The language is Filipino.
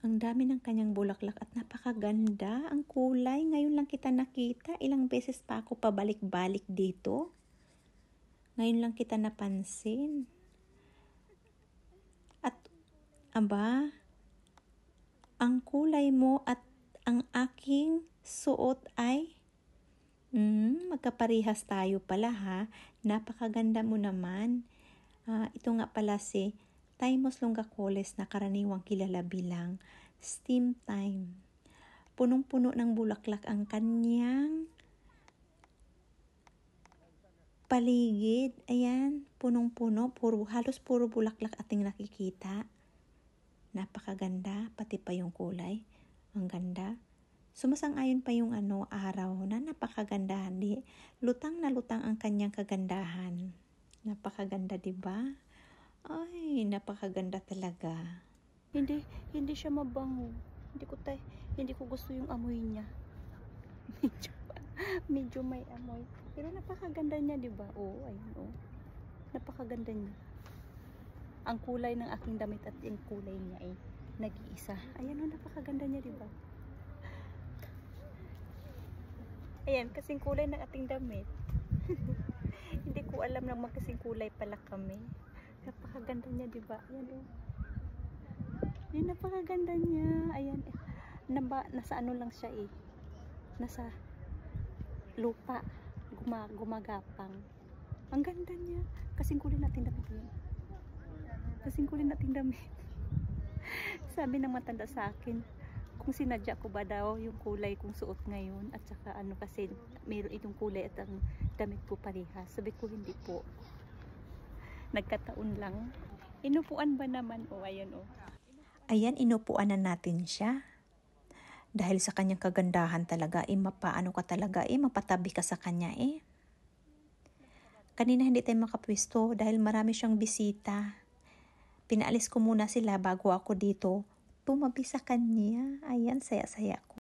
Ang dami ng kanyang bulaklak at napakaganda. Ang kulay. Ngayon lang kita nakita. Ilang beses pa ako pabalik-balik dito. Ngayon lang kita napansin. At, aba, ang kulay mo at ang aking suot ay magkaparihas tayo pala ha. Napakaganda mo naman. Ito nga pala si Thymus longicoles na karaniwang kilala bilang steam thyme. Punong-puno ng bulaklak ang kanyang paligid. Ayan, punong-puno. Halos puro bulaklak ating nakikita. Napakaganda, pati pa yung kulay. Ang ganda. Sumasang-ayon pa yung araw na napakaganda. Lutang na lutang ang kanyang kagandahan. Napakaganda, 'di ba? Ay, napakaganda talaga. Hindi siya mabango. Hindi ko gusto yung amoy niya. Medyo may amoy. Pero napakaganda niya, 'di ba? Oh, ayun oh. Napakaganda niya. Ang kulay ng aking damit at yung kulay niya ay nag-iisa. Ayan oh, napakaganda niya, 'di ba? Ayan, kasing kulay ng ating damit. Hindi ko alam na magkasing kulay pala kami. Napakaganda niya, 'di ba? Ayan oh. Ayan, napakaganda niya. Ayan. Nasa ano lang siya eh. Nasa lupa. Gumagapang. Ang ganda niya. Kasing kulay nating damit yun. Kasing kulay nating damit. Sabi ng matanda sa akin, kung sinadya ko ba daw yung kulay kong suot ngayon at saka kasi mayroon itong kulay at ang damit ko parehas. Sabi ko hindi po. Nagkataon lang. Inupuan ba naman? O, ayan o. Ayan, inupuan na natin siya. Dahil sa kanyang kagandahan talaga, mapaano ka talaga, mapatabi ka sa kanya eh. Kanina hindi tayo makapwesto dahil marami siyang bisita. Pinaalis ko muna sila bago ako dito tumabi sa kanya. Ayan, saya-saya ko.